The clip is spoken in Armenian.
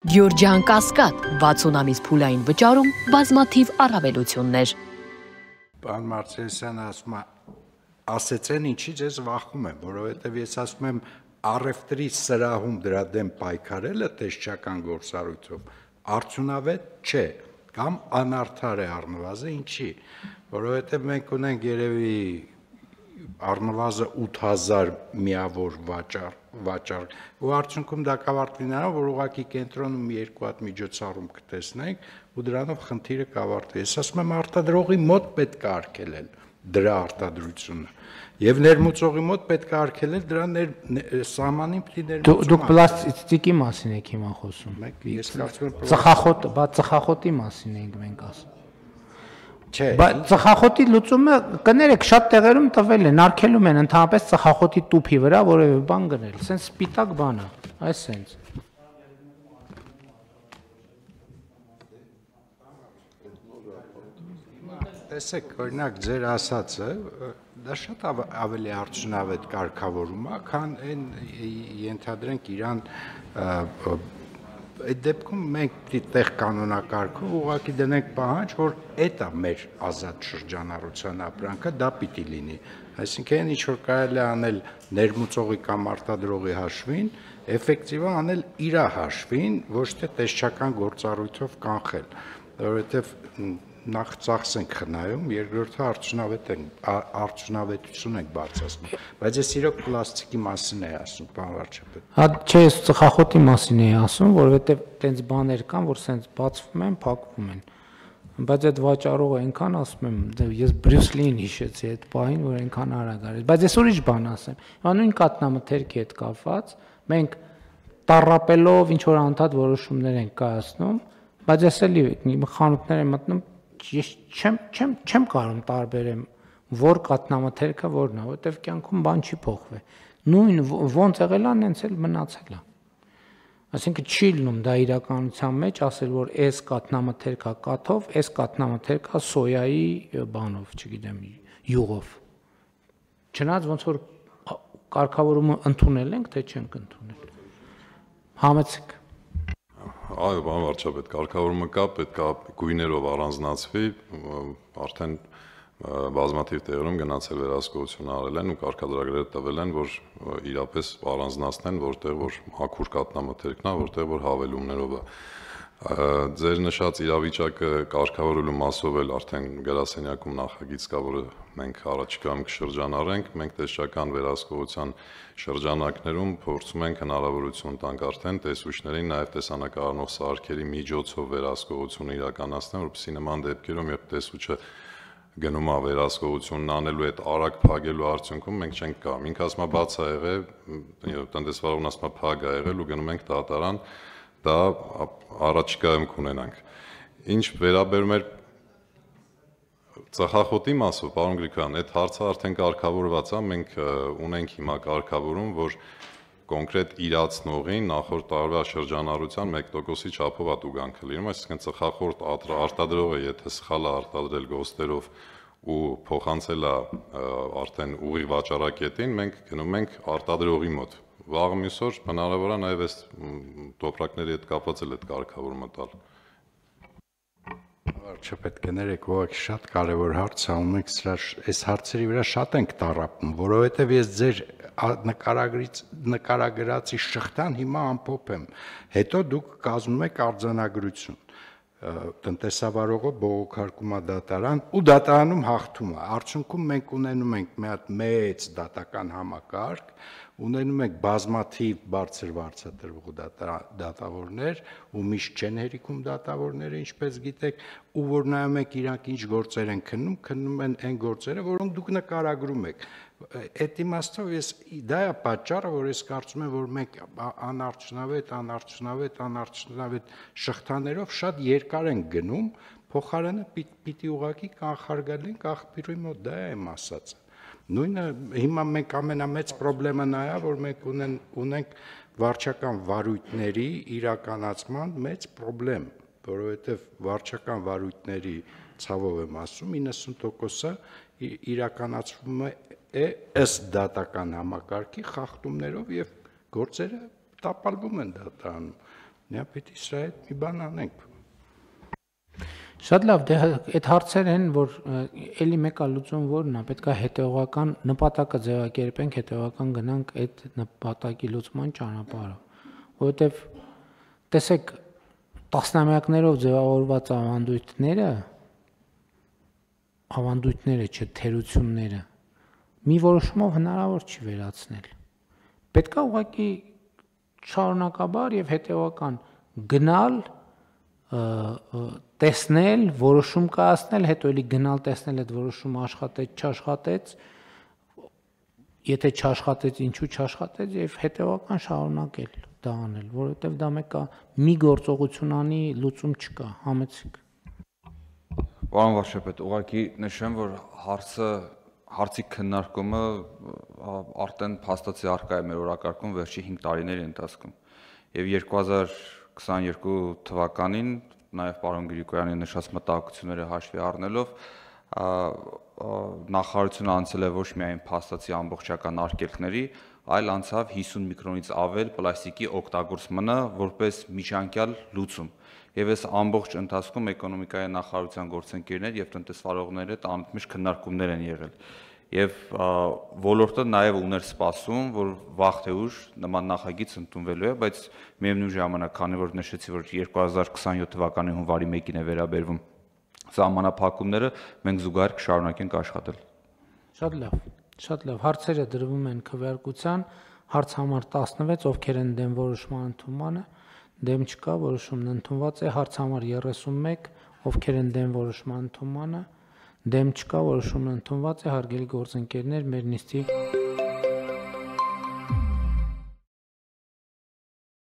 Գյորջյան Կասկադ 60 ամիս փուլային վճարում բազմաթիվ առավելություններ։ Պարոն Մարտիրոսյան ասեցեն ինչի ձեզ վախում եմ, որովհետև ես ասում եմ առևտրի սրահում դրա դեմ պայքարելը տեսչական գործառույթով արդյունավետ չէ կամ անարդար է առնվազն ինչի, որովհետև մենք ունենք երևի առնվազն 8000 միավոր վաճառ ու արդյունքում դա կավարտվի նրանով, որ ուղղակի կենտրոնում մի երկու հատ միջոցառում կտեսնենք ու դրանով խնդիրը կավարտվի։ Ես ասում եմ արտադրողի մոտ պետք է արգելել դրա արտադրությունը եւ ներմուծողի մոտ պետք է արգելել դրա սահմանին պիտի ներմուծում։ Դուք պլաստիկի մասին եք հիմա խոսում։ Ես կարծում եմ ծխախոտի մասին ենք մենք ասում։ Չէ, բայց ծխախոտի լուծումը կներեք շատ տեղերում տվել են, արգելում են ընդհանրապես ծխախոտի տուփի վրա որևէ բան գնել, սենց սպիտակ բան է, այս սենց։ Տեսեք, օրինակ ձեր ասածը դա շատ ավելի արդյունավետ կարգավորում է, քան այն ենթադրենք իրան այդ դեպքում մենք պիտի տեղ կանոնակարգով ուղղակի դնենք պահանջ, որ այդ է մեր ազատ շրջանառության ապրանքը, դա պիտի լինի։ Այսինքն ինչ որ կարելի է անել ներմուծողի կամ արտադրողի հաշվին, էֆեկտիվը անել իր հաշվին, ոչ թե տեսչական գործառույթով կանխել, որովհետև նախ ծախս ենք խնայում, երկրորդը արդյունավետություն ենք բարձրացնում, բայց ես իրոք պլաստիկի մասին եմ ասում, պարոն վարչապետ։ Հա, չէ, ես ծխախոտի մասին եմ ասում, որովհետև տենց բաներ կան, որ սենց բացվում են, փակվում են։ Բայց այդ վաճառողը այնքան ասում եմ, ես Բրյուս Լիին հիշեցի այդ պահին, որ այնքան արագ արեց, բայց ես ուրիշ բան ասեմ։ Նույն կաթնամթերքի հետ կապված մենք տառապելով ինչ որ անդադ որոշումներ ենք կայացնում, բայց ես էլի խանութներ եմ մտնում, ես չեմ կարող տարբերեմ որ կաթնամթերքը որն է, որովհետև կյանքում բան չի փոխվել։ Նույն ոնց եղել է, նենց էլ մնացել է։ Այսինքն չի լինում դա իրականության մեջ ասել, որ այս կաթնամթերքա կաթով, այս կաթնամթերքա սոյայի բանով, չգիտեմ, յուղով։ Չնայած ոնց որ կարգավորումը ընդունել ենք, թե չենք ընդունել։ Համեցեք։ Այո, պարոն վարչապետ, կարգավորումը կա, պետք է գույներով առանձնացվի, արդեն բազմաթիվ տեղերում գնացել վերահսկողություն արել են ու կարգադրագրեր տվել են, որ իրապես առանձնացնեն, որտեղ որ մաքուր կաթնամթերքն է, որտեղ որ հավելումներով է։ Ձեր նշած իրավիճակը կարգավորելու մասով էլ արդեն գրասենյակում նախագիծ կա, որը մենք առաջիկայում կշրջանառենք, մենք տեսչական վերահսկողության շրջանակներում փորձում ենք հնարավորություն տանք արդեն տեսուչներին նաև տեսանկարող սարքերի միջոցով վերահսկողությունը իրականացնել, որպեսզի նման դեպքերում երբ տեսուչը գնում է վերահսկողությունն անելու այդ արագ փակելու արդյունքում մենք չենք կարող։ Ինքը ասում է բաց է եղել, տնտեսվարողն ասում է փակ է եղել ու գնում ենք դատարան, դա առաջիկայում կունենանք։ Ինչ վերաբերում է ծխախոտի մասով, պարոն Գրիգորյան, այդ հարցը արդեն կարգավորված է, մենք ունենք հիմա կարգավորում, որ կոնկրետ իրացնողին նախորդ տարվա շրջանառության 1%-ի չափով է տուգանքը լինում, այսինքն ծխախորտ արտադրողը, եթե սխալ է արտադրել գոստերով ու փոխանցել է արդեն ուղիղ վաճառակետին, մենք գնում ենք արտադրողի մոտ։ Վաղ մյուս օր հնարավոր է նաև այս տոպրակների հետ կապված էլ այդ կարգավորումը տալ։ Վարչապետ, կներեք, ուղղակի շատ կարևոր հարց է, ու մենք այս հարցերի վրա շատ ենք տառապում, որովհետև ես ձեր նկարագրածի շղթան հիմա ամփոփ եմ, հետո դուք կազմում եք արձանագրություն, տնտեսավարողը բողոքարկում է դատարան ու դատարանում հաղթում է, արդյունքում մենք ունենում ենք մի հատ մեծ դատական համակարգ, ունենում ենք բազմաթիվ բարձր վարձատրվող դատավորներ ու միշտ չեն հերիքում դատավորները, ինչպես գիտեք, ու որ նայում եք իրանք ինչ գործեր են քննում են այն գործերը, որոնք դուք նկարագրում եք։ Այդ իմաստով դա է պատճառը, որ ես կարծում եմ, որ մենք անարդյունավետ շղթաներով շատ երկար ենք գնում, փոխարենը պիտի ուղղակի կանխարգելենք աղբյուրի մոտ, դա է իմ ասածը։ Նույնը հիմա մենք ամենամեծ խնդրեմը նա է, որ մենք ունենք վարչական վարույթների իրականացման մեծ խնդրեմ, որովհետև վարչական վարույթների ցավով եմ ասում 90%-ը իրականացվում է ըստ դատական համակարգի խախտումներով եւ գործերը տապալվում են դատարանում։ Նա պիտի սրա հետ մի բան անենք։ Շատ լավ, դե այդ հարցեր են, որ էլի մեկը լուծում որն է, պետք է հետեւողական նպատակը ձևակերպենք, հետեւողական գնանք այդ նպատակի լուծման ճանապարհով, որովհետև տեսեք տասնամյակներով ձևավորված ավանդույթները, չէ, թերությունները մի որոշումով հնարավոր չի վերացնել։ Պետք է ուղղակի շարունակաբար եւ հետեւական գնալ տեսնել, որոշում կայացնել, հետո էլի գնալ տեսնել այդ որոշումը աշխատեց, չաշխատեց, եթե չաշխատեց, ինչու չաշխատեց եւ հետեւական շարունակել դա անել, որովհետեւ դա մեկը մի գործողություն անի, լուծում չկա, համեցիկ։ Պարոն վարչապետ, ուղղակի նշեմ, որ հարցի քննարկումը արդեն փաստացի առկա է մեր օրակարգում վերջի 5 տարիների ընթացքում եւ 2022 թվականին նաև պարոն Գրիգորյանի նշած մտահոգությունները հաշվի առնելով նախարարությունը անցել է ոչ միայն փաստացի ամբողջական արգելքների, այլ անցավ 50 միկրոնից ավել պլաստիկի օգտագործմանը որպես միջանկյալ լուծում։ Եվ այս ամբողջ ընթացքում էկոնոմիկայի նախարարության գործընկերներ եւ տնտեսվարողների հետ անընդմեջ քննարկումներ են եղել։ Եվ ոլորտը նաև ուներ սպասում, որ վաղ թե ուշ նման նախագիծ ընդունվելու է, բայց միևնույն ժամանակ, քանի որ նշեցի, որ 2027 թվականի հունվարի 1-ին է վերաբերվում սահմանափակումները, մենք զուգահեռ կշարունակենք աշխատել։ Շատ լավ, հարցերը դրվում են քվեարկության, հարց համար 16, ովքեր են դեմ որոշման ընդունմանը, դեմ չկա, որոշումն ընդունված է, հարց համար 31, ովքեր են դեմ որոշման ընդունմանը, դեմ չկա, որոշումն ընդունված է, հարգելի գործընկերներ, մեր նիստի